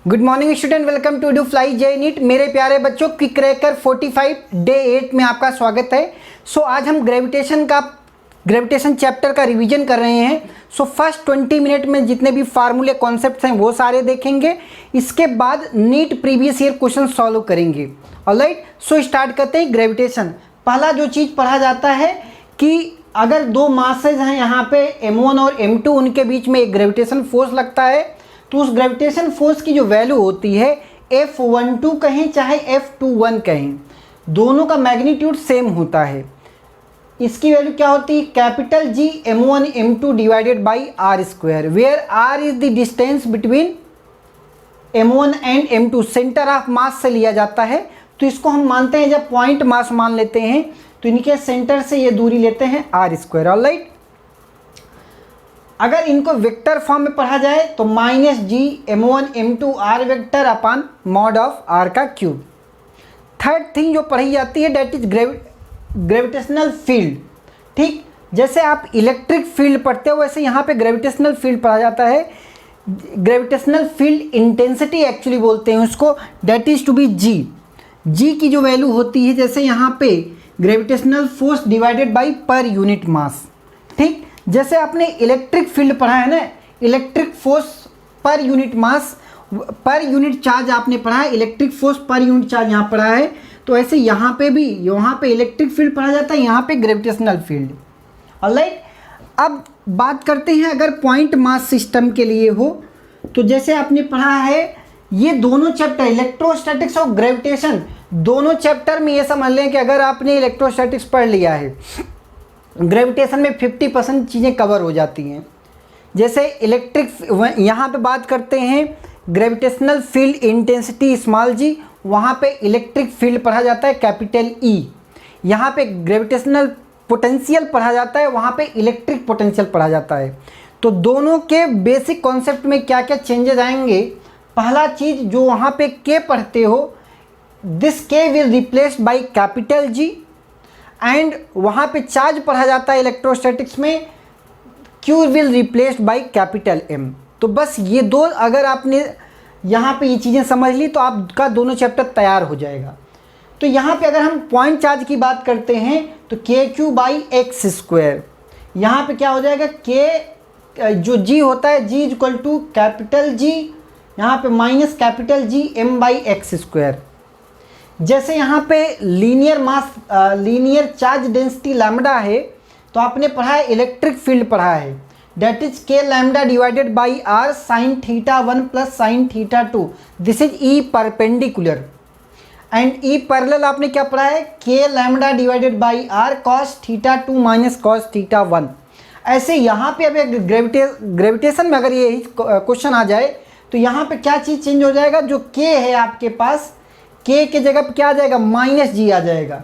Good morning student, welcome to do fly J NEET. मेरे प्यारे बच्चों, क्विक क्रैकर 45 डे 8 में आपका स्वागत है। आज हम ग्रेविटेशन चैप्टर का रिवीजन कर रहे हैं। फर्स्ट 20 मिनट में जितने भी फार्मूले कॉन्सेप्ट्स हैं वो सारे देखेंगे। इसके बाद NEET previous year question solve करेंगे। ऑलराइट, स्टार्ट करते हैं। ग्रेविटेशन, पहला जो चीज़ पढ़ा जाता है कि अगर दो मासेज हैं यहाँ पे m1 और m2, उनके बीच में एक ग्रेविटेशन फोर्स लगता है, तो उस ग्रेविटेशन फोर्स की जो वैल्यू होती है F12 कहें चाहे F21 कहें, दोनों का मैग्नीट्यूड सेम होता है। इसकी वैल्यू क्या होती है? Capital G m1 m2 divided by r square, where r is the distance between m1 and m2, centre of mass से लिया जाता है। तो इसको हम मानते हैं, जब पॉइंट मास मान लेते हैं तो इनके सेंटर से ये दूरी लेते हैं r स्क्वायर। ऑलराइट, अगर इनको वेक्टर फॉर्म में पढ़ा जाए तो -g m1 m2 r vector upon mod of r का क्यूब। थर्ड थिंग जो पढ़ी जाती है डेट इज ग्रेविटेशनल फील्ड। ठीक, जैसे आप इलेक्ट्रिक फील्ड पढ़ते हो वैसे यहाँ पे ग्रेविटेशनल फील्ड पढ़ा जाता है। ग्रेविटेशनल फील्ड इंटेंसिटी एक्चुअली बोलते हैं उसको, that is to be g की जो वैल्यू होती है, जैसे यहाँ पे gravitational force divided by per unit mass. ठीक, जैसे आपने इलेक्ट्रिक फील्ड पढ़ा है ना, electric force per unit mass, per unit charge आपने पढ़ा है, electric force per unit charge यहाँ पढ़ा है, तो ऐसे यहाँ पे भी, यहाँ पे इलेक्ट्रिक फील्ड पढ़ा जाता है, यहाँ पे ग्रेविटेशनल फील्ड। ऑलराइट, अब बात करते हैं अगर पॉइंट मास सिस्टम के लिए हो, तो जैसे आपने पढ़ा है ये दोनों चैप्टर इलेक्ट्रोस्टैटिक्स और ग्रेविटेशन, दोनों चैप्टर में ये समझ लें कि अगर आपने इलेक्ट्रोस्टैटिक्स पढ़ लिया है, ग्रेविटेशन में 50% चीज़ें कवर हो जाती हैं। जैसे इलेक्ट्रिक, यहाँ पे बात करते हैं gravitational field intensity small g, वहाँ पे इलेक्ट्रिक फील्ड पढ़ा जाता है कैपिटल E। यहाँ पे ग्रेविटेशनल पोटेंशियल पढ़ा जाता है, वहाँ पे इलेक्ट्रिक पोटेंशियल पढ़ा जाता है। तो दोनों के बेसिक कॉन्सेप्ट में क्या क्या चेंजेस आएंगे? पहला चीज़ जो वहाँ पे K पढ़ते हो, this K will replaced by capital G, and वहाँ पे चार्ज पढ़ा जाता है इलेक्ट्रोस्टैटिक्स में, Q will replaced by capital M। तो बस ये दो अगर आपने यहाँ पे ये चीज़ें समझ ली तो आपका दोनों चैप्टर तैयार हो जाएगा। तो यहाँ पे अगर हम पॉइंट चार्ज की बात करते हैं तो KQ बाई एक्स स्क्वायर, यहाँ पे क्या हो जाएगा? K जो G होता है, G is equal to capital G, यहाँ पे minus capital G M by x square. जैसे यहाँ पे linear mass, linear charge density lambda है, तो आपने पढ़ा है इलेक्ट्रिक फील्ड पढ़ा है, that is K lambda divided by R sine theta 1 plus sine theta 2, this is E perpendicular. And E parallel आपने क्या पढ़ा है? K lambda divided by R cos theta 2 minus cos theta 1। ऐसे यहाँ पे अभी ग्रेविटेशन में अगर ये क्वेश्चन आ जाए तो यहाँ पे क्या चीज़ चेंज हो जाएगा? जो K है आपके पास, K के जगह पे क्या आ जाएगा? -g आ जाएगा।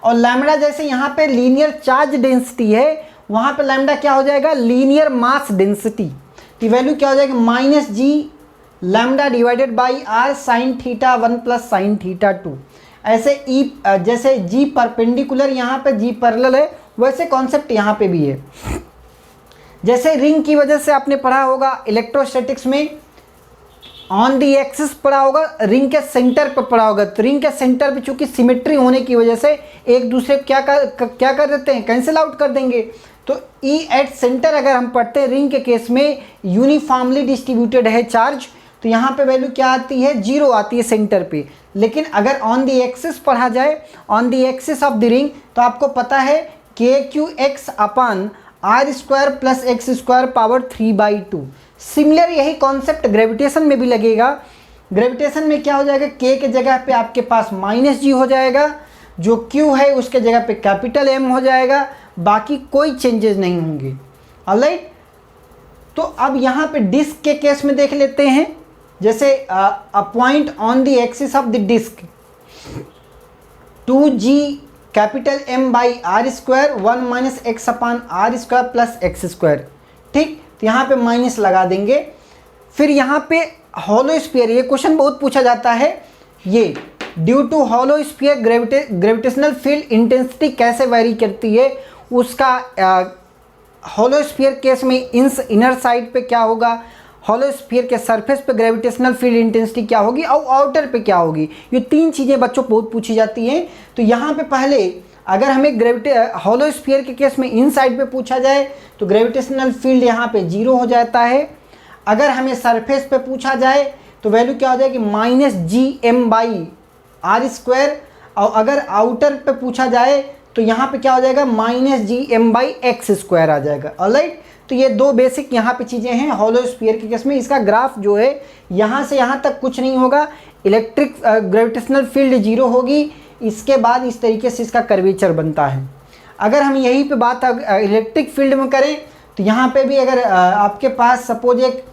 और लैम्डा जैसे यहाँ पे लीनियर चार्ज डेंसिटी है, वहाँ पे लैम्डा क्या हो जाएगा? लीनियर मास डेंसिटी की वैल्यू क्या हो जाएगी? -g lambda divided by R sine theta 1 plus sine theta 2। ऐसे E जैसे G परपेंडिकुलर यहाँ पे G पैरेलल है, वैसे कॉन्सेप्ट यहाँ पे भी है। जैसे रिंग की वजह से आपने पढ़ा होगा इलेक्ट्रोस्टैटिक्स में, ऑन दी एक्सिस पढ़ा होगा, रिंग के सेंटर पर पढ़ा होगा। तो रिंग के सेंटर पे चूंकि सिमेट्री होने की वजह से एक दूसरे क्या कर देते हैं? कैंसिल आउट कर देंगे। तो E एट सेंटर अगर हम पढ़ते हैं रिंग के केस में, यूनिफॉर्मली डिस्ट्रीब्यूटेड है चार्ज, तो यहाँ पे वैल्यू क्या आती है? 0 आती है सेंटर पे। लेकिन अगर ऑन दी एक्सिस पढ़ा जाए, on the axis of the ring, तो आपको पता है KQX अपान R square plus x square power 3/2। Similar यही कॉन्सेप्ट ग्रेविटेशन में भी लगेगा। ग्रेविटेशन में क्या हो जाएगा? K के जगह पे आपके पास -g हो जाएगा, जो Q है उसके जगह पे कैपिटल M हो जाएगा, बाकी कोई चेंजेस नहीं होंगे। ऑलराइट, तो अब यहाँ पे डिस्क के केस में देख लेते हैं। जैसे a point on the axis of the disc, 2g capital M by R square 1 minus x upon R square plus x square. ठीक, तो यहाँ पे माइनस लगा देंगे। फिर यहाँ पे हॉलो स्फीयर, ये क्वेश्चन बहुत पूछा जाता है, ये due to hollow sphere gravitational field intensity कैसे वेरी करती है उसका। हॉलो स्फीयर केस में इनर साइड पे क्या होगा? हॉलो स्फीयर के सरफेस पे ग्रेविटेशनल फील्ड इंटेंसिटी क्या होगी और आउटर पे क्या होगी। ये तीन चीज़ें बच्चों बहुत पूछी जाती हैं। तो यहाँ पे पहले अगर हमें हॉलो स्फीयर के केस में इन साइड पे पूछा जाए तो ग्रेविटेशनल फील्ड यहाँ पे 0 हो जाता है। अगर हमें सरफेस पे पूछा जाए तो वैल्यू क्या हो जाएगी -gm/r²। और अगर आउटर पे पूछा जाए तो यहाँ पे क्या हो जाएगा -gm/x² आ जाएगा। ऑलराइट, तो ये दो बेसिक यहाँ पे चीज़ें हैं हॉलो स्फीयर के केस में। इसका ग्राफ जो है यहाँ से यहाँ तक कुछ नहीं होगा, इलेक्ट्रिक ग्रेविटेशनल फील्ड 0 होगी, इसके बाद इस तरीके से इसका कर्वेचर बनता है। अगर हम यहीं पे बात इलेक्ट्रिक फील्ड में करें तो यहाँ पे भी अगर आपके पास सपोज एक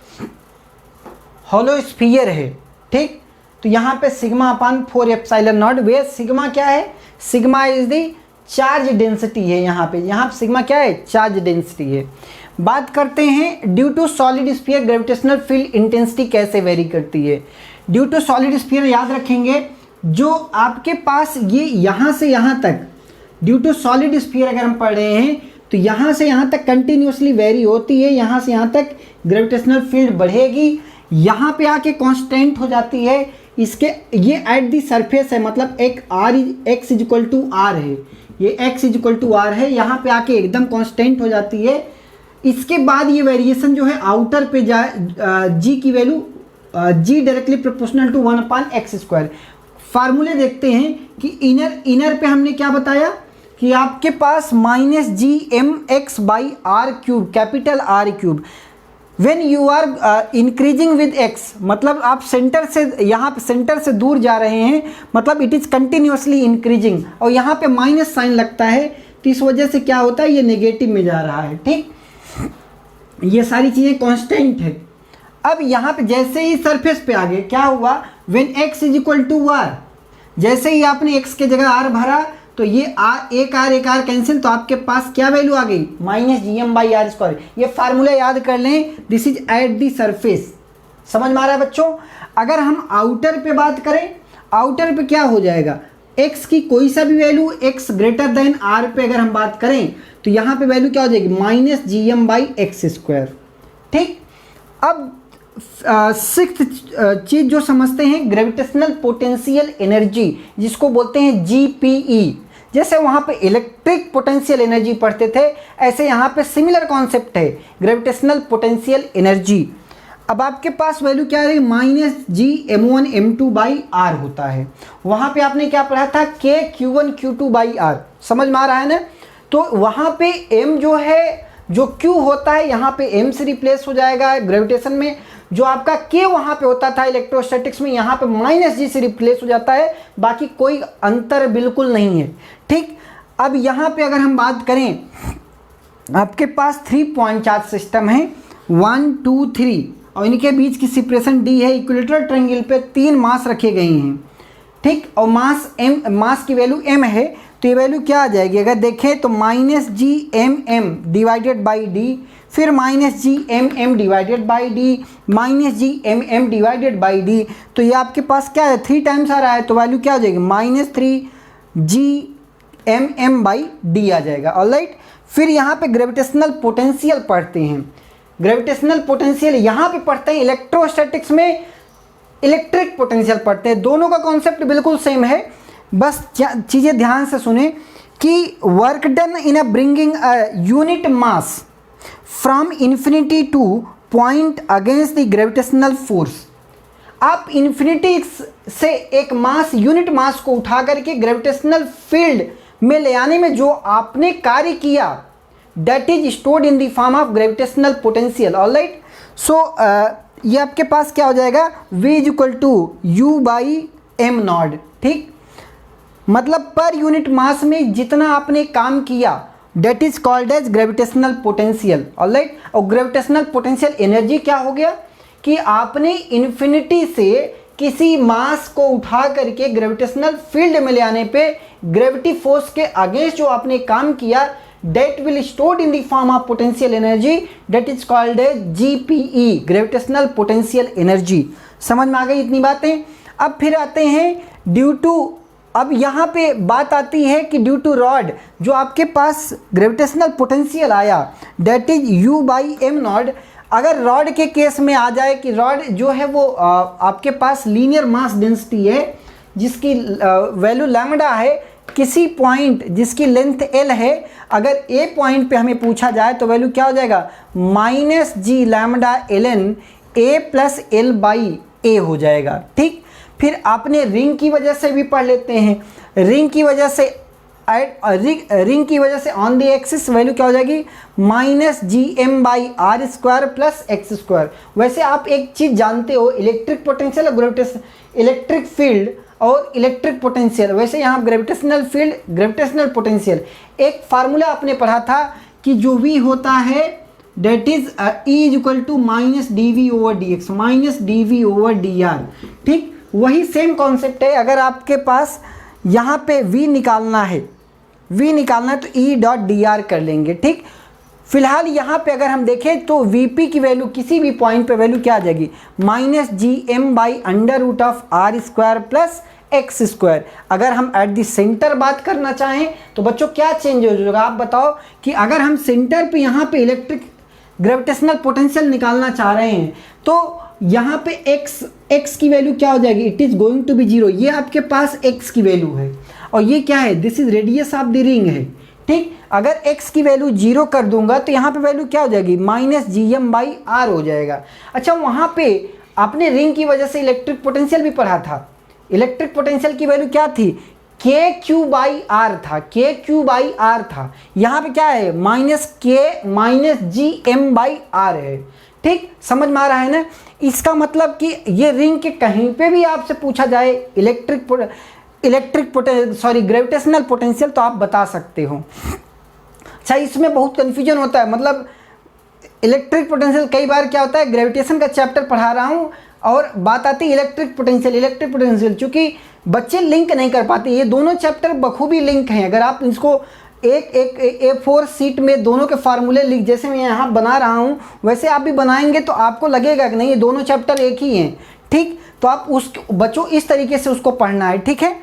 हॉलो स्फीयर है, ठीक, तो यहाँ पे σ/4ε0, वे सिग्मा क्या है, sigma is the charge density है। यहाँ पे सिग्मा क्या है, चार्ज डेंसिटी है। बात करते हैं due to solid sphere gravitational field intensity कैसे वेरी करती है। ड्यू टू सॉलिड स्फीयर याद रखेंगे, जो आपके पास ये यहाँ से यहाँ तक ड्यू टू सॉलिड स्फीयर अगर हम पढ़ रहे हैं तो यहाँ से यहाँ तक कंटिन्यूसली वेरी होती है। यहाँ से यहाँ तक ग्रेविटेशनल फील्ड बढ़ेगी, यहाँ पे आके कांस्टेंट हो जाती है। इसके ये एट दी सरफेस है, मतलब एक x = r है, ये x = r है, यहाँ पे आके एकदम कांस्टेंट हो जाती है। इसके बाद ये वेरिएशन जो है आउटर पे जाए, g की value g directly proportional to 1/x²। फार्मूले देखते हैं कि इनर पे हमने क्या बताया कि आपके पास -gmx/r³ capital R³ when you are increasing with x, मतलब आप सेंटर से यहाँ पे सेंटर से दूर जा रहे हैं, मतलब इट इज़ कंटिन्यूसली इंक्रीजिंग, और यहाँ पे माइनस साइन लगता है, तो इस वजह से क्या होता है, ये नेगेटिव में जा रहा है। ठीक, ये सारी चीज़ें कांस्टेंट है। अब यहाँ पे जैसे ही सरफेस पे आ गए क्या हुआ, व्हेन x = r, जैसे ही आपने x के जगह r भरा तो ये एक r कैंसिल, तो आपके पास क्या वैल्यू आ गई, -gm/r²। ये फार्मूला याद कर लें, this is eight the surface. समझ में आ रहा है बच्चों। अगर हम आउटर पे बात करें, आउटर पे क्या हो जाएगा, x की कोई सा भी वैल्यू x > r पे अगर हम बात करें तो यहाँ पे वैल्यू क्या हो जाएगी, -gm/x²। ठीक, अब सिक्स्थ चीज़ जो समझते हैं ग्रेविटेशनल पोटेंशियल एनर्जी, जिसको बोलते हैं GPE। जैसे वहाँ पे इलेक्ट्रिक पोटेंशियल एनर्जी पढ़ते थे, ऐसे यहाँ पे सिमिलर कॉन्सेप्ट है ग्रेविटेशनल पोटेंशियल एनर्जी। अब आपके पास वैल्यू क्या है, -gm1m2/r होता है। वहाँ पे आपने क्या पढ़ा था, k(q1q2/r), समझ में आ रहा है ना। तो वहाँ पे m जो है, जो q होता है यहाँ पे m से रिप्लेस हो जाएगा ग्रेविटेशन में। जो आपका k वहाँ पे होता था इलेक्ट्रोस्टैटिक्स में, यहाँ पे -g से रिप्लेस हो जाता है, बाकी कोई अंतर बिल्कुल नहीं है। ठीक, अब यहाँ पे अगर हम बात करें, आपके पास 3 पॉइंट चार्ज सिस्टम है, 1 2 3, और इनके बीच की सेपरेशन d है। इक्विलेटरल ट्रायंगल पे 3 मास रखे गए हैं। ठीक, और मास की वैल्यू m है, तो ये वैल्यू क्या आ जाएगी, अगर देखें तो -gmm/d, फिर -gmm/d, -gmm/d, तो ये आपके पास क्या है, 3 टाइम्स आ रहा है, तो वैल्यू क्या हो जाएगी, -3gmm/d आ जाएगा। ऑलराइट, फिर यहाँ पे ग्रेविटेशनल पोटेंशियल पढ़ते हैं। ग्रेविटेशनल पोटेंशियल यहाँ पे पढ़ते हैं, इलेक्ट्रोस्टैटिक्स में इलेक्ट्रिक पोटेंशियल पढ़ते हैं। दोनों का कॉन्सेप्ट बिल्कुल सेम है, बस चीज़ें ध्यान से सुने कि work done in a bringing a unit mass from infinity two point against the gravitational force. आप इन्फिनिटी से एक मास, यूनिट मास को उठा करके ग्रेविटेशनल फील्ड में ले आने में जो आपने कार्य किया, that is stored in the form of gravitational potential. Alright, so ये आपके पास क्या हो जाएगा, v = u/m0। ठीक, मतलब पर यूनिट मास में जितना आपने काम किया, that is called as gravitational potential. Alright, और ग्रेविटेशनल पोटेंशियल एनर्जी क्या हो गया कि आपने इन्फिनिटी से किसी मास को उठा करके ग्रेविटेशनल फील्ड में ले आने पे ग्रेविटी फोर्स के अगेंस्ट जो आपने काम किया, that will stored in the form of potential energy, that is called as GPE, gravitational potential energy. समझ में आ गई इतनी बातें। अब फिर आते हैं ड्यू टू, अब यहाँ पे बात आती है कि ड्यू टू रॉड जो आपके पास ग्रेविटेशनल पोटेंशियल आया, डेट इज u/m0, अगर रॉड के केस में आ जाए कि रॉड जो है वो आपके पास लीनियर मास डेंसिटी है जिसकी वैल्यू लैम्डा है, किसी पॉइंट जिसकी लेंथ एल है, अगर ए पॉइंट पे हमें पूछा जाए तो वैल्यू क्या हो जाएगा, minus G lambda L N A plus L by A हो जाएगा। ठीक, फिर आपने रिंग की वजह से भी पढ़ लेते हैं। रिंग की वजह से ऑन द एक्सिस वैल्यू क्या हो जाएगी, minus G M by R square plus x square. वैसे आप एक चीज़ जानते हो, इलेक्ट्रिक पोटेंशियल और इलेक्ट्रिक फील्ड और इलेक्ट्रिक पोटेंशियल, वैसे यहाँ ग्रेविटेशनल फील्ड, ग्रेविटेशनल पोटेंशियल, एक फार्मूला आपने पढ़ा था कि जो वी होता है that is E is equal to minus d V over d x minus d V over d r. ठीक, वही सेम कॉन्सेप्ट है। अगर आपके पास यहाँ पे v निकालना है तो ई डॉट डी आर कर लेंगे। ठीक, फिलहाल यहाँ पे अगर हम देखें तो Vp की वैल्यू किसी भी पॉइंट पे वैल्यू क्या आ जाएगी, minus G M by under root of R square plus x square. अगर हम एट द सेंटर बात करना चाहें तो बच्चों क्या चेंज हो जाएगा, आप बताओ कि अगर हम सेंटर पे यहाँ पे इलेक्ट्रिक ग्रेविटेशनल पोटेंशियल निकालना चाह रहे हैं तो यहाँ पे x की वैल्यू क्या हो जाएगी, it is going to be zero. ये आपके पास x की वैल्यू है और ये क्या है, this is radius of the ring है। ठीक, अगर x की वैल्यू जीरो कर दूंगा तो यहाँ पे वैल्यू क्या हो जाएगी, minus G M by R हो जाएगा। अच्छा, वहाँ पे आपने रिंग की वजह से इलेक्ट्रिक पोटेंशियल भी पढ़ा था। इलेक्ट्रिक पोटेंशियल की वैल्यू क्या थी, के क्यू बाई आर था, के क्यू बाई आर था। यहाँ पे क्या है, माइनस के minus G M by R है। ठीक, समझ में आ रहा है ना। इसका मतलब कि ये रिंग के कहीं पे भी आपसे पूछा जाए ग्रेविटेशनल पोटेंशियल तो आप बता सकते हो। अच्छा, इसमें बहुत कन्फ्यूजन होता है, मतलब इलेक्ट्रिक पोटेंशियल कई बार क्या होता है, ग्रेविटेशन का चैप्टर पढ़ा रहा हूँ और बात आती है इलेक्ट्रिक पोटेंशियल, चूँकि बच्चे लिंक नहीं कर पाते। ये दोनों चैप्टर बखूबी लिंक हैं। अगर आप इसको एक A4 शीट में दोनों के फार्मूले लिख, जैसे मैं यहाँ बना रहा हूँ वैसे आप भी बनाएंगे तो आपको लगेगा कि नहीं ये दोनों चैप्टर एक ही हैं। ठीक, तो आप उस बच्चों इस तरीके से उसको पढ़ना है। ठीक है,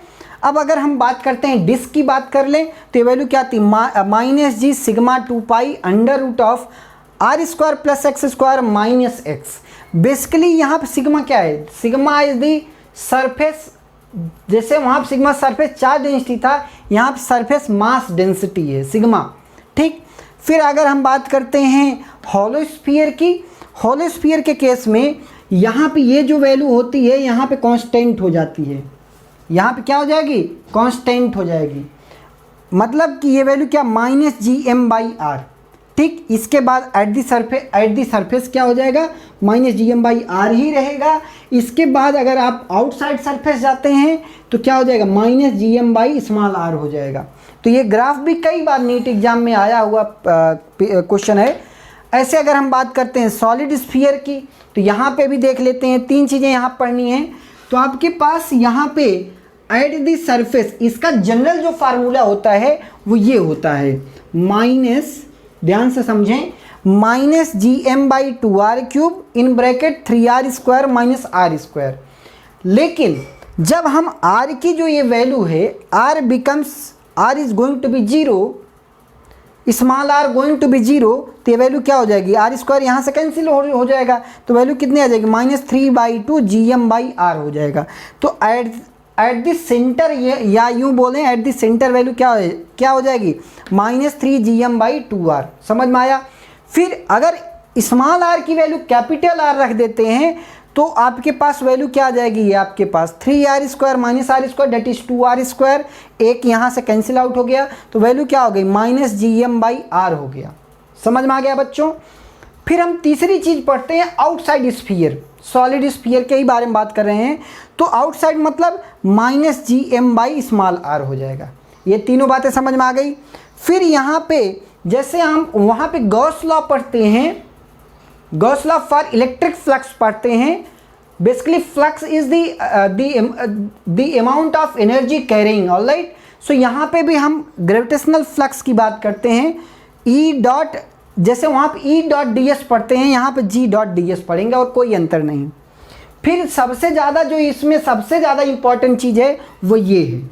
अब अगर हम बात करते हैं डिस्क की बात कर लें तो ये वैल्यू क्या थी, minus G sigma 2 pi under root of R square plus x square minus x. Basically यहाँ पर सिग्मा क्या है, सिग्मा इज दी सरफेस, जैसे वहाँ पर सिग्मा सरफेस चार्ज डेंसिटी था, यहाँ पर सरफेस मास डेंसिटी है सिग्मा। ठीक, फिर अगर हम बात करते हैं हॉलोस्फीयर की, हॉलोस्फीयर के केस में यहाँ पे ये जो वैल्यू होती है यहाँ पे कांस्टेंट हो जाती है, यहाँ पे क्या हो जाएगी, कांस्टेंट हो जाएगी। मतलब कि ये वैल्यू क्या, minus G M by R. ठीक, इसके बाद एट दी सरफेस क्या हो जाएगा, minus G M by R ही रहेगा। इसके बाद अगर आप आउटसाइड सरफेस जाते हैं तो क्या हो जाएगा, minus G M by small r हो जाएगा। तो ये ग्राफ भी कई बार नीट एग्जाम में आया हुआ क्वेश्चन है। ऐसे अगर हम बात करते हैं सॉलिड स्फीयर की तो यहाँ पे भी देख लेते हैं, तीन चीज़ें यहाँ पढ़नी हैं। तो आपके पास यहाँ पे एट दी सरफेस इसका जनरल जो फार्मूला होता है वो ये होता है, माइनस, ध्यान से समझें, minus G M by 2r cube in bracket 3r square minus R square. लेकिन जब हम r की जो ये वैल्यू है, r is going to be zero, small r going to be zero, तो ये वैल्यू क्या हो जाएगी, आर स्क्वायर यहाँ से कैंसिल हो जाएगा, तो वैल्यू कितनी आ जाएगी, minus 3/2 G M by R हो जाएगा। तो एट द सेंटर, या यूँ बोलें एट द सेंटर वैल्यू क्या हो जाएगी, minus 3 ji M by 2r। समझ में आया। फिर अगर स्मॉल r की वैल्यू कैपिटल R रख देते हैं तो आपके पास वैल्यू क्या आ जाएगी, ये आपके पास 3r square minus R square that is 2r square, एक यहाँ से कैंसिल आउट हो गया, तो वैल्यू क्या हो गई, minus G M by R हो गया। समझ में आ गया बच्चों। फिर हम तीसरी चीज़ पढ़ते हैं आउटसाइड स्फीयर, सॉलिड स्फीयर के ही बारे में बात कर रहे हैं। तो आउटसाइड मतलब minus G M by small r हो जाएगा। ये तीनों बातें समझ में आ गई। फिर यहाँ पे जैसे हम वहाँ पे गॉस लॉ पढ़ते हैं, Gauss law for electric flux पढ़ते हैं। Basically flux is the amount of energy carrying, alright. So यहाँ पे भी हम ग्रेविटेशनल फ्लक्स की बात करते हैं। ई डॉट, जैसे वहाँ पे ई डॉट डी एस पढ़ते हैं, यहाँ पे जी डॉट डी एस पढ़ेंगे और कोई अंतर नहीं। फिर सबसे ज़्यादा जो इसमें सबसे ज़्यादा इम्पॉर्टेंट चीज़ है वो ये है,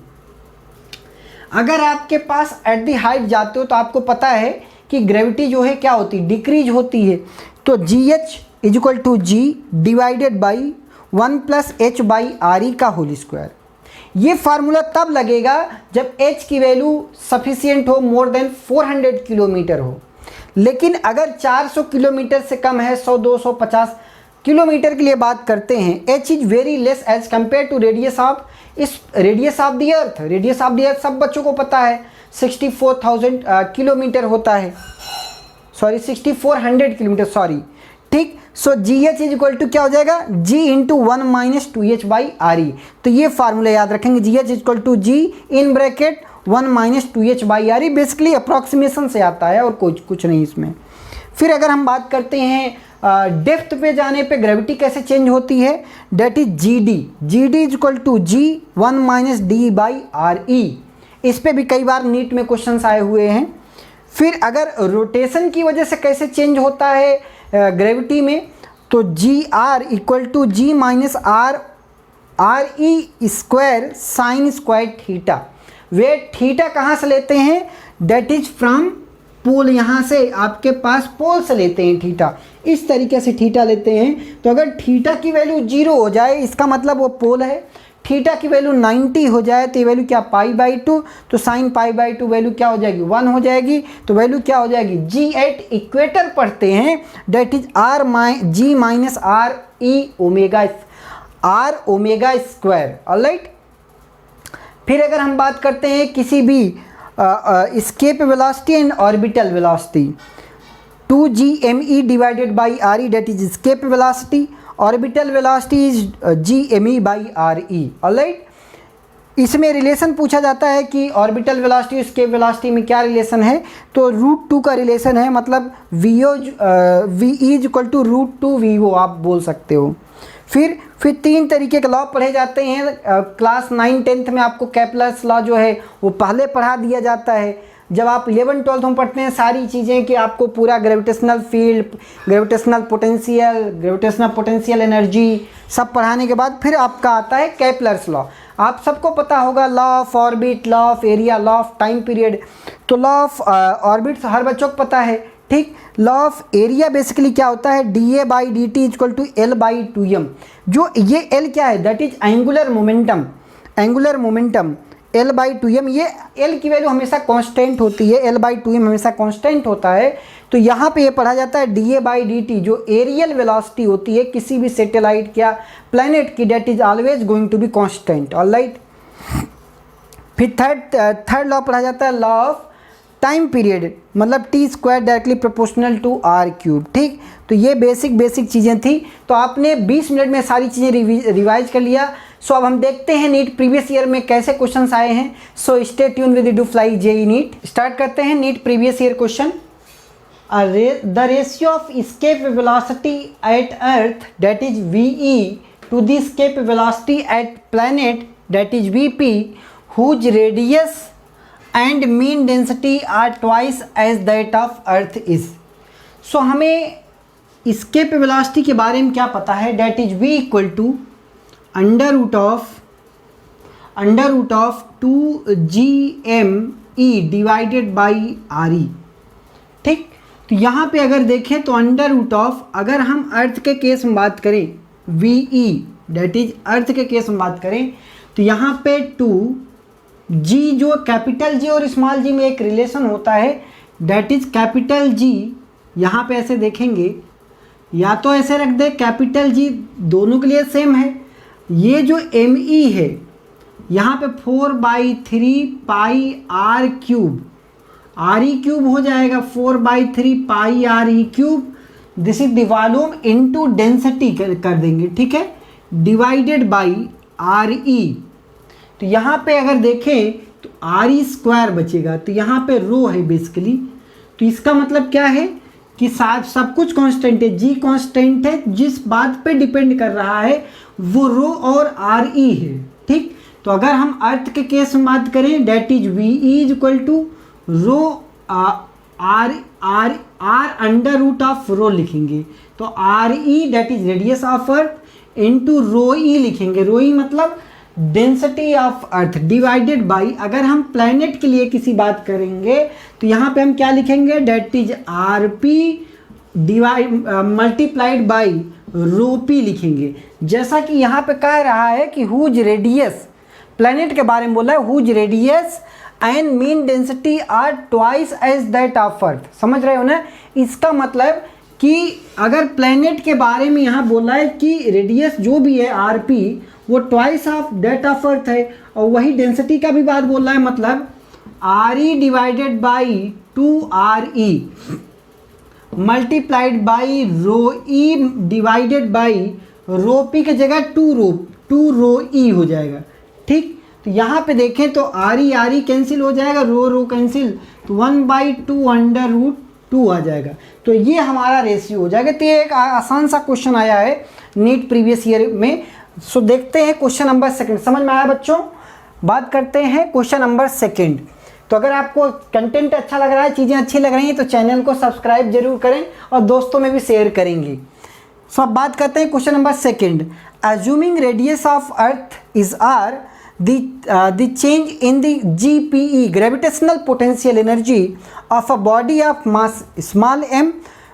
अगर आपके पास एट दी हाइट जाते हो तो आपको पता है कि ग्रेविटी जो है क्या होती है, डिक्रीज होती है। तो G H is equal to G divided by 1 plus H by are E का होल स्क्वायर। ये फार्मूला तब लगेगा जब h की वैल्यू सफिशियंट हो, मोर देन 400 किलोमीटर हो। लेकिन अगर 400 किलोमीटर से कम है, 100-250 किलोमीटर के लिए बात करते हैं, h is very less as compare to radius of radius of the earth. Radius of the earth सब बच्चों को पता है 64,000 किलोमीटर होता है, सॉरी 6400 किलोमीटर, सॉरी, ठीक। So G H is equal to क्या हो जाएगा, g into 1 minus 2h by are E. तो ये फार्मूला याद रखेंगे, G H is equal to G in bracket 1 minus 2h by are E. Basically approximation से आता है और कुछ नहीं इसमें। फिर अगर हम बात करते हैं डेप्थ पे जाने पे ग्रेविटी कैसे चेंज होती है, that is G D is equal to G 1 minus D by are E. इस पे भी कई बार नीट में क्वेश्चंस आए हुए हैं। फिर अगर रोटेशन की वजह से कैसे चेंज होता है ग्रेविटी में, तो G R equal to G minus R E square sine square theta. वे थीटा कहाँ से लेते हैं, डेट इज फ्रॉम पोल, यहाँ से आपके पास पोल से लेते हैं थीटा, इस तरीके से थीटा लेते हैं। तो अगर थीटा की वैल्यू 0 हो जाए इसका मतलब वो पोल है, थीटा की वैल्यू 90 हो जाए तो ये वैल्यू क्या पाई बाई 2, तो साइन पाई बाई 2 वैल्यू क्या हो जाएगी 1 हो जाएगी। तो वैल्यू क्या हो जाएगी, जी एट इक्वेटर पढ़ते हैं, that is G minus R E omega square. Alright. फिर अगर हम बात करते हैं किसी भी escape velocity and orbital velocity, 2gme divided by re, that is escape velocity, orbital velocity is gme by re। Alright. इसमें रिलेशन पूछा जाता है कि ऑर्बिटल वेलोसिटी escape वेलोसिटी में क्या रिलेशन है, तो √2 का रिलेशन है, मतलब V is equal to √2 vo आप बोल सकते हो। फिर 3 तरीके के लॉ पढ़े जाते हैं क्लास 9-10 में। आपको कैपलर्स लॉ जो है वो पहले पढ़ा दिया जाता है। जब आप 11-12 में पढ़ते हैं सारी चीज़ें कि आपको पूरा gravitational field, gravitational potential energy सब पढ़ाने के बाद फिर आपका आता है कैपलर्स लॉ। आप सबको पता होगा law of orbit, law of area, law of time period. तो लॉ ऑफ ऑर्बिट हर बच्चों को पता है, ठीक। लॉ ऑफ एरिया बेसिकली क्या होता है, D A by D T equal to L by 2m। जो ये एल क्या है, that is angular momentum L by 2m। ये एल की वैल्यू हमेशा कांस्टेंट होती है, एल बाई 2m हमेशा कांस्टेंट होता है। तो यहाँ पे ये पढ़ा जाता है D A by D T, जो एरियल वेलोसिटी होती है किसी भी सैटेलाइट या प्लैनेट की, that is always going to be constant. Alright. फिर थर्ड लॉ पढ़ा जाता है लॉ ऑफ टाइम पीरियड, मतलब T square directly proportional to R cube, ठीक। तो ये बेसिक चीज़ें थी। तो आपने 20 मिनट में सारी चीज़ें रिवाइज कर लिया। सो अब हम देखते हैं नीट प्रीवियस ईयर में कैसे क्वेश्चंस आए हैं। So stay tune with do fly JEE NEET. Start करते हैं NEET previous year question. The ratio of escape velocity at earth, that is ve, to the escape velocity at planet, that is vp, whose radius and mean density are twice as that of earth is। सो हमें escape velocity के बारे में क्या पता है, that is v equal to under root of 2gme divided by are E, ठीक। तो यहाँ पे अगर देखें तो अंडर रूट ऑफ, अगर हम अर्थ के केस में बात करें V E, that is earth के केस में बात करें, तो यहाँ पे 2g, जो कैपिटल जी और स्मॉल जी में एक रिलेशन होता है, डेट इज कैपिटल जी, यहाँ पे ऐसे देखेंगे या तो ऐसे रख दे कैपिटल जी, दोनों के लिए सेम है। ये जो एम ई है यहाँ पे 4/3 pi R cube, R E cube हो जाएगा 4/3 pi R E cube. This is the volume into density कर देंगे, ठीक है, डिवाइडेड बाई आर ई। तो यहाँ पे अगर देखें तो आर ई स्क्वायर बचेगा, तो यहाँ पे रो है बेसिकली। तो इसका मतलब क्या है कि सब कुछ कांस्टेंट है, जी कांस्टेंट है, जिस बात पे डिपेंड कर रहा है वो रो और आर ई है, ठीक। तो अगर हम अर्थ के केस में बात करें, that is V is equal to rho R under root of rho लिखेंगे, तो R E that is radius of earth into rho E लिखेंगे। रो ई मतलब density of earth divided by, अगर हम प्लैनेट के लिए किसी बात करेंगे तो यहाँ पे हम क्या लिखेंगे, that is R P multiplied by rho P लिखेंगे। जैसा कि यहाँ पे कह रहा है कि हुज रेडियस, प्लैनेट के बारे में बोला है, whose radius and mean density are twice as that of earth. समझ रहे हो ना? इसका मतलब कि अगर प्लैनेट के बारे में यहाँ बोला है कि रेडियस जो भी है आर पी वो twice of that of earth है, और वही डेंसिटी का भी बात बोल रहा है, मतलब R E divided by 2RE multiplied by row E divided by rho P की जगह 2 रो ई हो जाएगा। ठीक, तो यहाँ पे देखें तो आर ई कैंसिल हो जाएगा, रो कैंसिल, तो 1/2 आ जाएगा। तो ये हमारा रेशियो हो जाएगा। तो ये एक आसान सा क्वेश्चन आया है नीट प्रीवियस ईयर में। सो देखते हैं क्वेश्चन नंबर सेकंड। समझ में आया बच्चों? बात करते हैं क्वेश्चन नंबर सेकंड। तो अगर आपको कंटेंट अच्छा लग रहा है, चीज़ें अच्छी लग रही हैं, तो चैनल को सब्सक्राइब जरूर करें और दोस्तों में भी शेयर करेंगे। सो अब बात करते हैं question number second. Assuming radius of earth is R the change in the GPE gravitational potential energy of a body of mass small m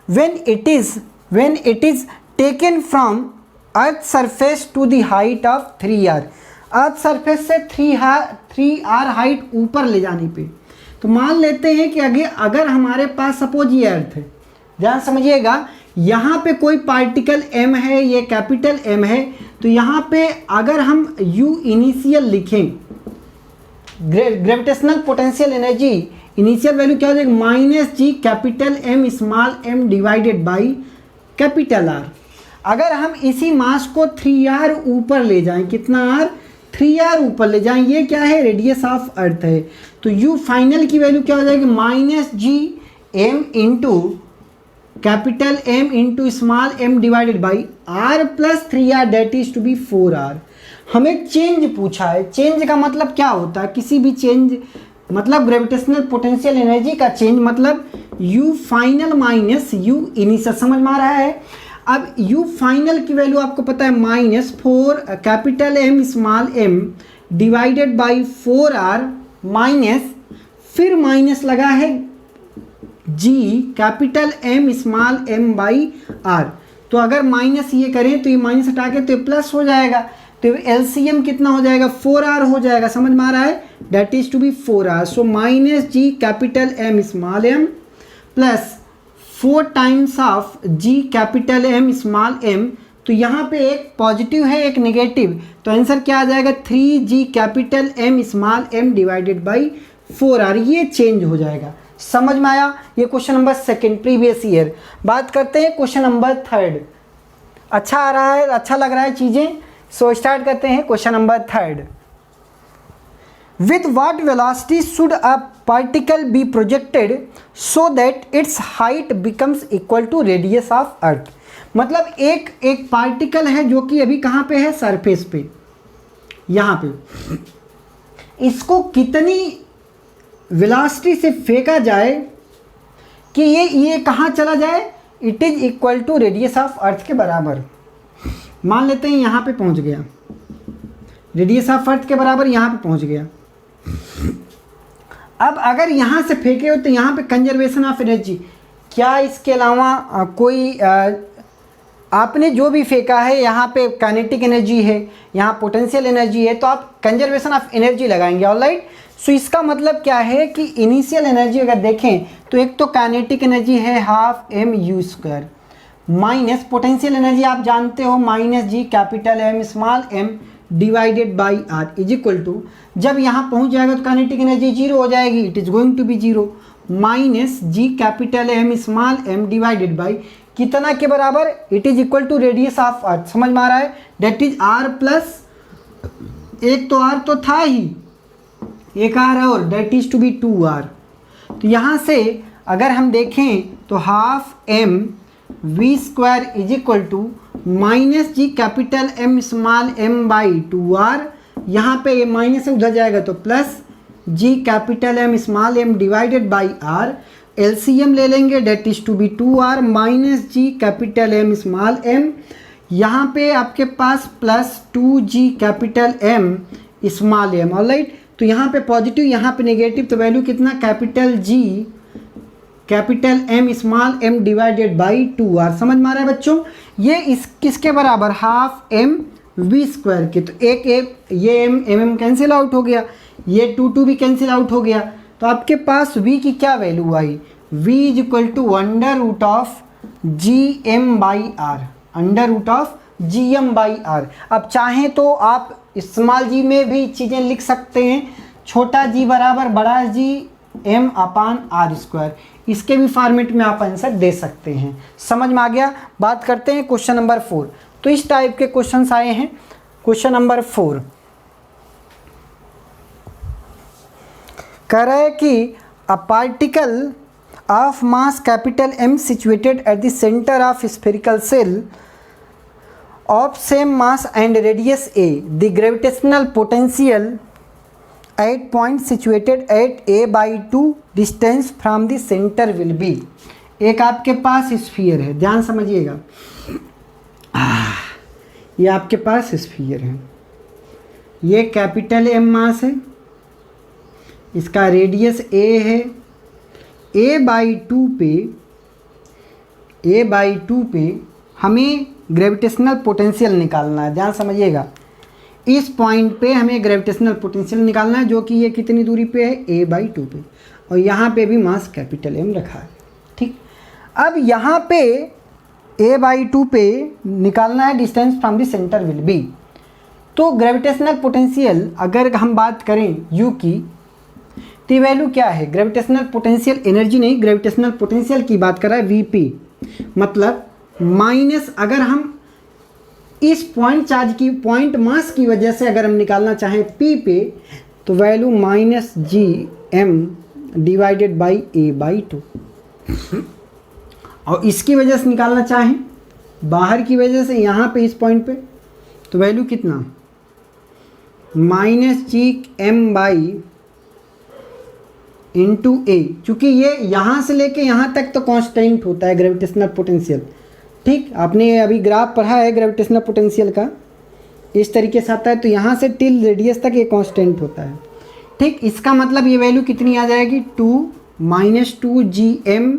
when it is taken from earth surface to the height of 3r। Earth surface से 3r height ऊपर ले जाने पे, तो मान लेते हैं कि अगर हमारे पास सपोज ये अर्थ है, ध्यान समझिएगा, यहाँ पे कोई पार्टिकल m है, ये कैपिटल M है, तो यहाँ पे अगर हम u इनिशियल लिखें, gravitational potential energy initial value क्या हो जाएगी, -g capital M small m divided by capital R। अगर हम इसी मास को 3r ऊपर ले जाएं, कितना r, 3r ऊपर ले जाएं, ये क्या है, रेडियस ऑफ अर्थ है, तो u फाइनल की वैल्यू क्या हो जाएगी, -g m into capital M into small m divided by r plus 3r that is to be 4r। हमें चेंज पूछा है। चेंज का मतलब क्या होता है, किसी भी चेंज मतलब ग्रेविटेशनल पोटेंशियल एनर्जी का चेंज मतलब u final minus u initial. समझ में आ रहा है? अब u फाइनल की वैल्यू आपको पता है -4 capital M small m divided by 4r minus, फिर माइनस लगा है g capital M small m by r। तो अगर माइनस ये करें तो ये माइनस हटा के तो ये प्लस हो जाएगा, तो एलसीएम कितना हो जाएगा, 4r हो जाएगा। समझ में आ रहा है? That is to be 4r। So -g capital M small m plus 4 times of g capital M small m। तो यहाँ पे एक पॉजिटिव है एक नेगेटिव, तो आंसर क्या आ जाएगा, 3g capital M small m divided by 4r। ये चेंज हो जाएगा। समझ में आया? ये question number second previous year. बात करते हैं क्वेश्चन नंबर थर्ड। अच्छा आ रहा है, अच्छा लग रहा है चीज़ें, सो स्टार्ट करते हैं question number third. With what velocity should a particle be projected so that its height becomes equal to radius of earth. मतलब एक पार्टिकल है जो कि अभी कहाँ पे है, सरफेस पे, यहाँ पे, इसको कितनी वेलोसिटी से फेंका जाए कि ये कहाँ चला जाए, it is equal to radius of earth के बराबर। मान लेते हैं यहाँ पे पहुँच गया, रेडियस ऑफ अर्थ के बराबर यहाँ पे पहुँच गया। अब अगर यहाँ से फेंके हो तो यहाँ पे कंजर्वेशन ऑफ एनर्जी, क्या इसके अलावा कोई आपने जो भी फेंका है यहाँ पे काइनेटिक एनर्जी है, यहाँ पोटेंशियल एनर्जी है, तो आप कंजर्वेशन ऑफ एनर्जी लगाएंगे। ऑलराइट, सो इसका मतलब क्या है कि इनिशियल एनर्जी अगर देखें तो एक तो काइनेटिक एनर्जी है ½ m² माइनस पोटेंशियल एनर्जी आप जानते हो -g capital M small m divided by r is equal to, जब यहाँ पहुँच जाएगा तो काइनेटिक एनर्जी 0 हो जाएगी, it is going to be 0, -g capital M small m divided by कितना के बराबर, it is equal to radius of earth. समझ में आ रहा है? डेट इज r प्लस, एक तो r तो था ही, एक r है और date is to be 2r। तो यहाँ से अगर हम देखें तो ½ m² is equal to -g capital M small m by 2r। यहाँ पे ये माइनस से उधर जाएगा तो plus g capital M small m divided by r। LCM ले लेंगे, that is to be 2r -g capital M small m। यहाँ पे आपके पास plus 2g capital M small m। Alright, तो यहाँ पे पॉजिटिव यहाँ पे नेगेटिव, तो वैल्यू कितना, capital G capital M small m divided by 2r। समझ में आ रहा है बच्चों? ये इस किसके बराबर, हाफ m v स्क्वायर के। तो एक ये m कैंसिल आउट हो गया, ये 2 भी कैंसिल आउट हो गया। तो आपके पास v की क्या वैल्यू आई, v is equal to under root of gm by r, under root of gm by r. अब चाहें तो आप स्मॉल g में भी चीज़ें लिख सकते हैं, छोटा g बराबर बड़ा g m upon r square, इसके भी फॉर्मेट में आप आंसर दे सकते हैं। समझ में आ गया? बात करते हैं क्वेश्चन नंबर 4। तो इस टाइप के क्वेश्चंस आए हैं। क्वेश्चन नंबर 4 कह रहा है कि a particle of mass capital M situated at the centre of spherical shell of same mass and radius a, the gravitational potential at point situated at a by 2 distance from the center will be। एक आपके पास sphere है, ध्यान समझिएगा, ये आपके पास sphere है, ये capital M मास है, इसका रेडियस a है, a बाई 2 पे हमें ग्रेविटेशनल पोटेंशियल निकालना है। ध्यान समझिएगा, इस पॉइंट पे हमें ग्रेविटेशनल पोटेंशियल निकालना है, जो कि ये कितनी दूरी पे है, a बाई 2 पे, और यहाँ पे भी मास कैपिटल M रखा है। ठीक, अब यहाँ पे a बाई 2 पे निकालना है distance from the centre will be. तो ग्रेविटेशनल पोटेंशियल अगर हम बात करें u की, तो वैल्यू क्या है, ग्रेविटेशनल पोटेंशियल एनर्जी नहीं, ग्रेविटेशनल पोटेंशियल की बात कर रहा है Vp, मतलब माइनस, अगर हम इस पॉइंट चार्ज की, पॉइंट मास की वजह से अगर हम निकालना चाहें P पे, तो value minus gm divided by a by 2, और इसकी वजह से निकालना चाहें बाहर की वजह से यहाँ पे इस पॉइंट पे, तो वैल्यू कितना, minus gm by into a। चूँकि ये यहाँ से लेके यहाँ तक तो कांस्टेंट होता है ग्रेविटेशनल पोटेंशियल। ठीक, आपने अभी ग्राफ पढ़ा है ग्रेविटेशनल पोटेंशियल का, इस तरीके से आता है, तो यहाँ से टिल रेडियस तक ये कांस्टेंट होता है। ठीक, इसका मतलब ये वैल्यू कितनी आ जाएगी, 2 gm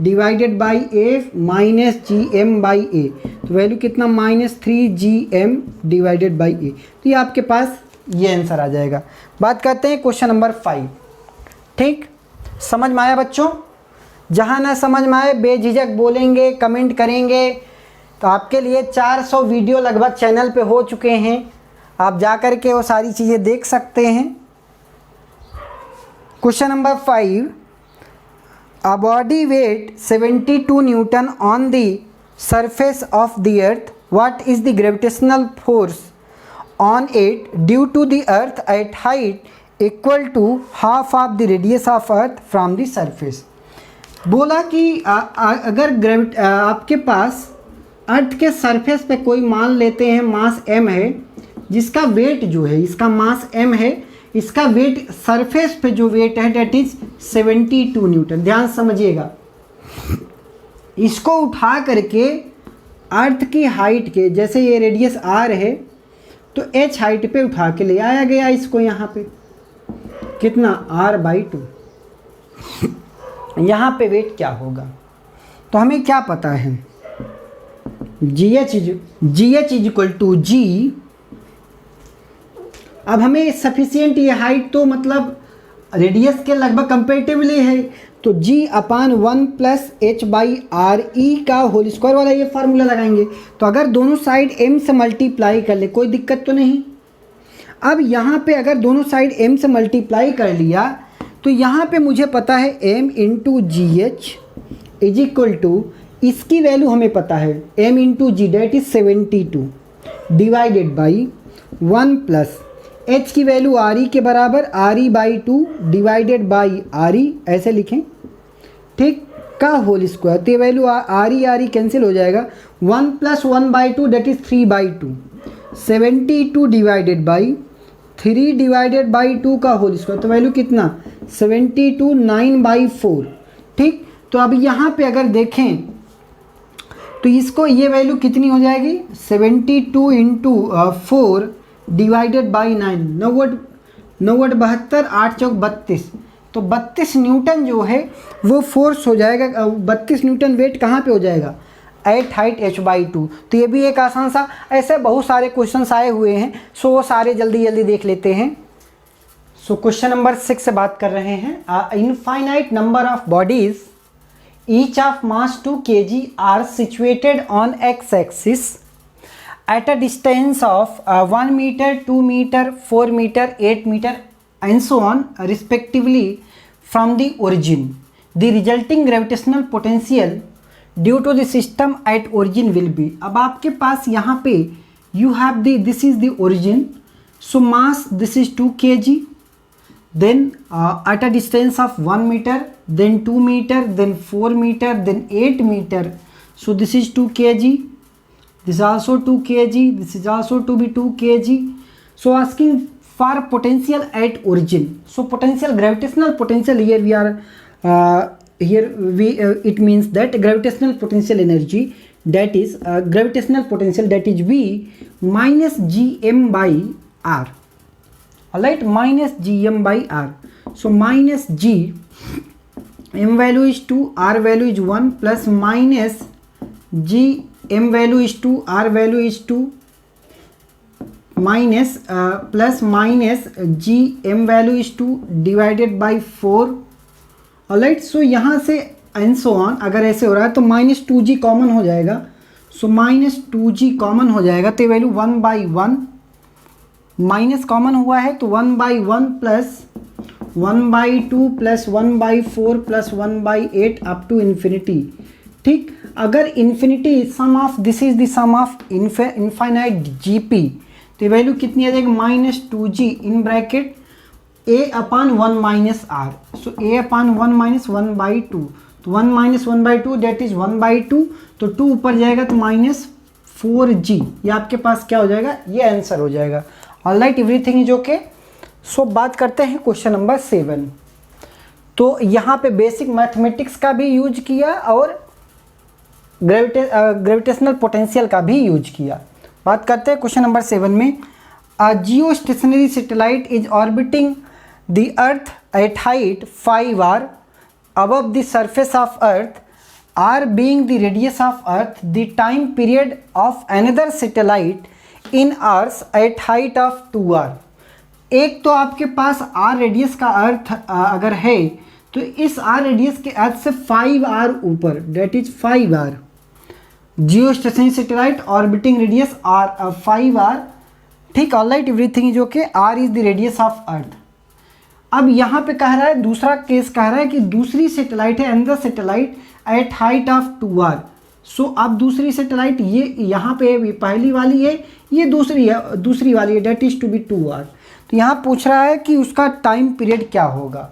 divided by a minus gm by a, तो वैल्यू कितना, -3 gm डिवाइडेड बाई a। तो ये आपके पास ये आंसर आ जाएगा। बात करते हैं क्वेश्चन नंबर 5। ठीक, समझ में आया बच्चों? जहाँ ना समझ में आए बेझिझक बोलेंगे, कमेंट करेंगे। तो आपके लिए 400 वीडियो लगभग चैनल पे हो चुके हैं, आप जा कर के वो सारी चीज़ें देख सकते हैं। Question number 5, a body weight 72 newton on the surface of the earth, what is the gravitational force on it due to the earth at height equal to half of the radius of earth from the surface. बोला कि अगर आपके पास अर्थ के surface पे कोई मान लेते हैं मास m है, जिसका वेट जो है, इसका मास m है, इसका वेट सरफेस पे जो वेट है डेट इज 72 न्यूटन। ध्यान समझिएगा, इसको उठा करके अर्थ की हाइट के, जैसे ये रेडियस r है, तो h हाइट पे उठा के ले आया गया इसको, यहाँ पे कितना, r बाई 2। यहाँ पे वेट क्या होगा, तो हमें क्या पता है, GH is equal to G। अब हमें सफिशिएंट ये हाइट तो मतलब रेडियस के लगभग कंपेरेटिवली है, तो G upon 1 plus h by are E का होल स्क्वायर वाला ये फार्मूला लगाएंगे। तो अगर दोनों साइड m से मल्टीप्लाई कर ले कोई दिक्कत तो नहीं। अब यहाँ पे अगर दोनों साइड m से मल्टीप्लाई कर लिया, तो यहाँ पे मुझे पता है m into g H is equal to, इसकी वैल्यू हमें पता है m into g, that is 72 divided by 1 plus h की वैल्यू आर ई के बराबर r e by 2 divided by are e, ऐसे लिखें, ठीक, का होल स्क्वायर। तो ये वैल्यू आर ई कैंसिल हो जाएगा, 1 plus 1 by 2 that is 3 by 2, 72 divided by 3 divided by 2 का होल स्क्वायर, तो वैल्यू कितना, 72, 9 बाई 4। ठीक, तो अब यहाँ पे अगर देखें तो इसको ये वैल्यू कितनी हो जाएगी, 72 इंटू 4 डिवाइडेड बाई 9, 90, 72, 8 चौक 32, तो 32 न्यूटन जो है वो फोर्स हो जाएगा, 32 न्यूटन वेट कहाँ पे हो जाएगा, एट हाइट h/2। तो ये भी एक आसान सा, ऐसे बहुत सारे क्वेश्चंस आए हुए हैं, सो वो सारे जल्दी जल्दी देख लेते हैं। सो क्वेश्चन नंबर 6 से बात कर रहे हैं। Infinite number of bodies each of mass 2 kg are situated on x axis at a distance of 1 metre, 2 metre, 4 metre, 8 metre and so on respectively from the origin. The resulting gravitational potential due to the system at origin will be. अब आपके पास यहाँ पे you have the, this is the origin, so mass this is 2 kg, then at a distance of 1 meter, then 2 meter, then 4 meter, then 8 meter, so this is 2 kg, this is also 2 kg, this is also to be 2 kg. So asking for potential at origin. So potential, gravitational potential, here we are it means that gravitational potential energy, that is gravitational potential, that is V minus gm by r. Alright, minus gm by r. So minus g, m value is 2, r value is 1, plus minus g, m value is 2, r value is 2, minus plus minus G M value is 2 divided by 4। Alright, so यहाँ से and so on, अगर ऐसे हो रहा है तो minus 2g common हो जाएगा, सो माइनस 2g कॉमन हो जाएगा, तो वैल्यू 1/1 माइनस कॉमन हुआ है तो 1/1 plus 1/2 plus 1/4 plus 1/8 up to infinity. ठीक, अगर infinity sum of this is the sum of infinite GP, तो वैल्यू कितनी आ जाएगी, minus 2g in bracket a/1 minus r, so a/1 minus 1/2, तो 1 माइनस 1/2 डेट इज 1/2, तो 2 ऊपर जाएगा तो माइनस 4g, ये आपके पास क्या हो जाएगा, ये आंसर हो जाएगा। Alright, everything is okay. So बात करते हैं क्वेश्चन नंबर 7। तो यहाँ पे बेसिक मैथमेटिक्स का भी यूज किया और ग्रेविटेशनल पोटेंशियल का भी यूज किया। बात करते हैं क्वेश्चन नंबर 7 में। A geostationary satellite is orbiting the earth at height 5r above the surface of earth, r being the radius of earth, the time period of another satellite in hours at height of 2r। एक तो आपके पास r radius का अर्थ अगर है तो इस r radius के अर्थ से 5r ऊपर, that is 5r, geostationary satellite orbiting radius r 5r। ठीक, alright, everything is okay, r is the radius of earth. अब यहाँ पे कह रहा है, दूसरा केस कह रहा है कि दूसरी सैटेलाइट है, another satellite at height of 2r। So अब दूसरी सैटेलाइट, ये यहाँ पे पहली वाली है, ये दूसरी वाली है, that is to be 2r। तो यहाँ पूछ रहा है कि उसका टाइम पीरियड क्या होगा।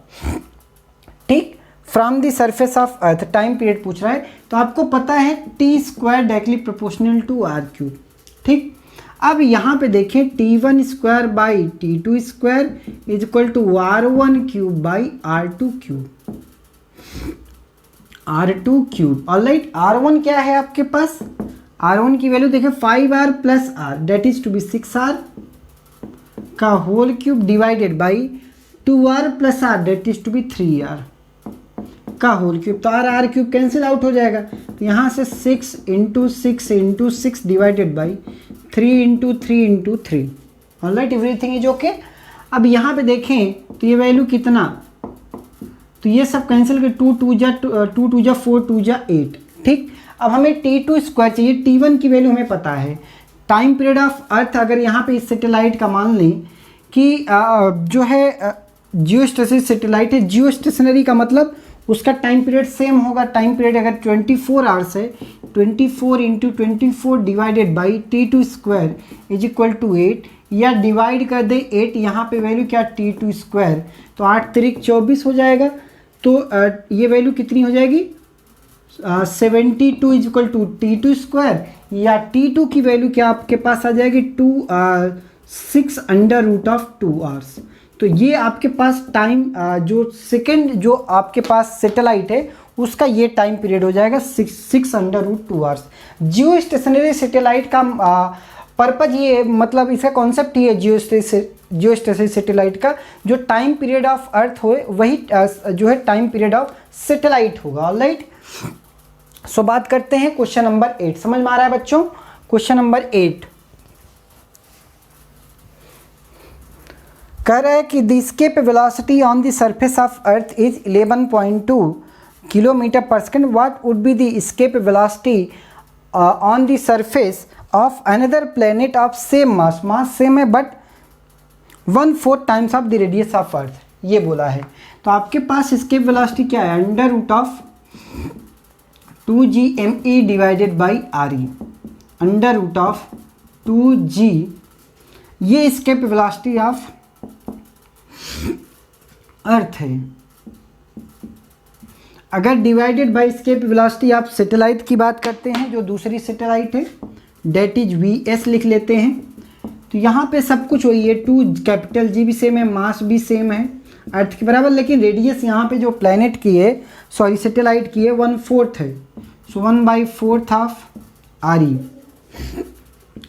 ठीक, from the surface of earth time period पूछ रहा है, तो आपको पता है t² directly proportional to r3। ठीक, अब यहाँ पे देखिए t1² by t2² is equal to r1³ by r2³। Alright, r1 क्या है आपके पास, r1 की वैल्यू देखिए 5r plus r, that is to be 6r का whole cube divided by 2r plus r, that is to be 3r का whole cube. तो r cube cancel out हो जाएगा, तो यहाँ से 6 into 6 into 6 divided by 3 into 3 into 3। Alright, everything is okay. अब यहाँ पे देखें तो ये वैल्यू कितना, तो ये सब कैंसिल कर 2 2 जा 4 2 जा 8। ठीक, अब हमें t2² चाहिए, t1 की वैल्यू हमें पता है। टाइम पीरियड ऑफ अर्थ, अगर यहाँ पे इस सैटेलाइट का मान लें कि जो है जियो स्टेशनरी सैटेलाइट है, जियो स्टेशनरी का मतलब उसका टाइम पीरियड सेम होगा। टाइम पीरियड अगर 24 आवर्स है, 24 into 24 divided by t2² is equal to 8, या डिवाइड कर दे 8, यहाँ पे वैल्यू क्या t2², तो 8 त्रिक 24 हो जाएगा। तो ये वैल्यू कितनी हो जाएगी, 72 इज इक्वल टू t2², या t2 की वैल्यू क्या आपके पास आ जाएगी 6 अंडर रूट ऑफ 2 आवर्स। तो ये आपके पास टाइम जो सेकेंड जो आपके पास सैटेलाइट है उसका ये टाइम पीरियड हो जाएगा 6 under root 2 hours. Geostationary satellite का पर्पज ये, मतलब इसका कॉन्सेप्ट ये है जियो जियोस्टेशनरी सैटेलाइट का जो टाइम पीरियड ऑफ अर्थ हो वही जो है टाइम पीरियड ऑफ सैटेलाइट होगा। ऑलराइट, सो बात करते हैं क्वेश्चन नंबर 8। समझ में आ रहा है बच्चों? क्वेश्चन नंबर 8 कह रहा है कि the escape velocity on the surface of earth is 11.2 kilometre per second. What would be the escape velocity on the surface of another planet of same mass, mass same है but 1/4 times of the radius of earth, ये बोला है। तो आपके पास escape velocity क्या है? Under root of 2gme divided by RE, under root of 2g, ये escape velocity of earth है। अगर डिवाइडेड बाई एस्केप वेलोसिटी आप सैटेलाइट की बात करते हैं, जो दूसरी सैटेलाइट है डेट इज VS लिख लेते हैं। तो यहाँ पे सब कुछ वही है, 2G भी सेम है, मास भी सेम है अर्थ के बराबर, लेकिन रेडियस यहाँ पे जो प्लैनेट की है, सॉरी सैटेलाइट की है 1/4 है। सो 1/4 ऑफ RE।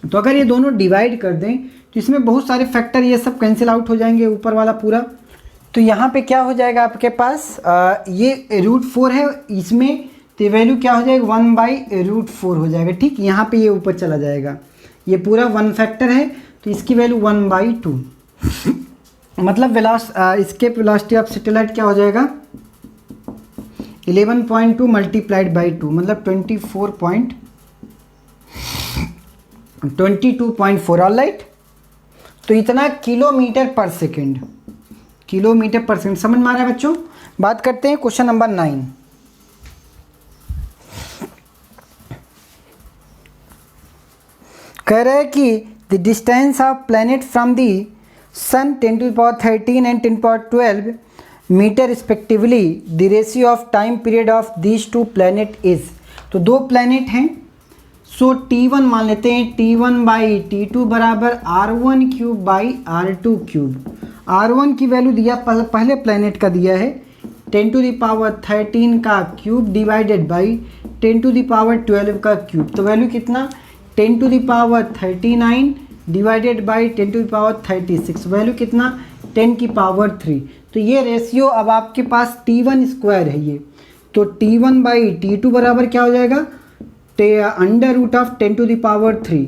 तो अगर ये दोनों डिवाइड कर दें तो इसमें बहुत सारे फैक्टर ये सब कैंसिल आउट हो जाएंगे, ऊपर वाला पूरा। तो यहाँ पे क्या हो जाएगा आपके पास, ये √4 है इसमें, तो वैल्यू क्या हो जाएगा 1/√4 हो जाएगा। ठीक, यहाँ पे ये ऊपर चला जाएगा, ये पूरा 1 फैक्टर है तो इसकी वैल्यू 1/2 मतलब एस्केप वेलोसिटी ऑफ सैटेलाइट क्या हो जाएगा 11.2 मल्टीप्लाइड बाई 2 मतलब 22.4। ऑलराइट, तो इतना kilometre per second, kilometre per second. समझ में आ रहा है बच्चों? बात करते हैं क्वेश्चन नंबर 9। कह रहा है कि the distance of planet from the sun 10⁻13 and 10⁻12 metre respectively, the ratio of time period of these two planet is. तो दो प्लैनेट हैं, सो T1 मान लेते हैं, T1/T2 बराबर R1³ बाई R2³। R1 की वैल्यू दिया पहले प्लैनेट का दिया है 10⁻13 का क्यूब डिवाइडेड बाई 10⁻12 का क्यूब। तो वैल्यू कितना 10⁻39 डिवाइडेड बाई 10⁻36, वैल्यू कितना 10⁻3। तो ये रेशियो अब आपके पास T1² है ये, तो T1/T2 बराबर क्या हो जाएगा under root of 10⁻3।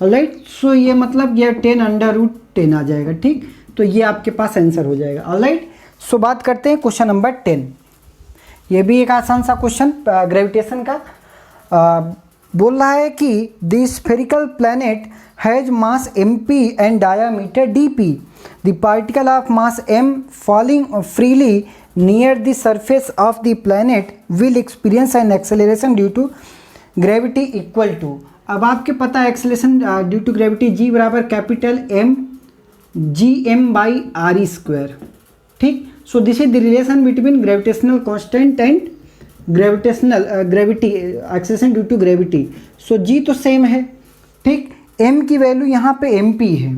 Alright, so ये मतलब ये 10√10 आ जाएगा। ठीक, तो ये आपके पास आंसर हो जाएगा। ऑलराइट, सो बात करते हैं क्वेश्चन नंबर 10। ये भी एक आसान सा क्वेश्चन ग्रेविटेशन का। बोल रहा है कि the spherical planet has mass mp and diameter dp। The particle of mass m falling freely near the surface of the planet will experience an acceleration due to gravity equal to. अब आपके पता है acceleration due to gravity G बराबर capital M GM/RE²। ठीक, so this is the relation between gravitational constant and gravitational gravity acceleration due to gravity. So G तो same है। ठीक, M की वैल्यू यहाँ पे MP है,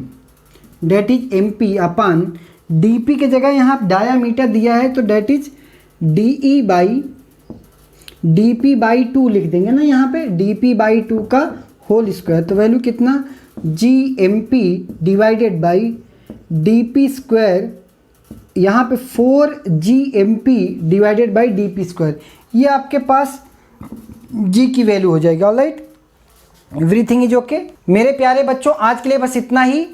that is MP upon DP के जगह यहाँ डायामीटर दिया है तो डेट इज DP/2 लिख देंगे ना, यहाँ पे DP/2 का होल स्क्वायर। तो वैल्यू कितना GMP डिवाइडेड बाई DP², यहाँ पे 4GMP डिवाइडेड बाई DP², ये आपके पास G की वैल्यू हो जाएगी। Alright, everything is okay. मेरे प्यारे बच्चों, आज के लिए बस इतना ही।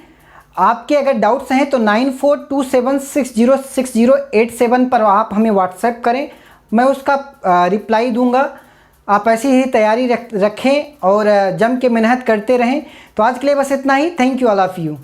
आपके अगर डाउट्स हैं तो 9427606087 पर आप हमें व्हाट्सएप करें, मैं उसका रिप्लाई दूंगा। आप ऐसी ही तैयारी रखें और जम के मेहनत करते रहें। तो आज के लिए बस इतना ही। Thank you all of you.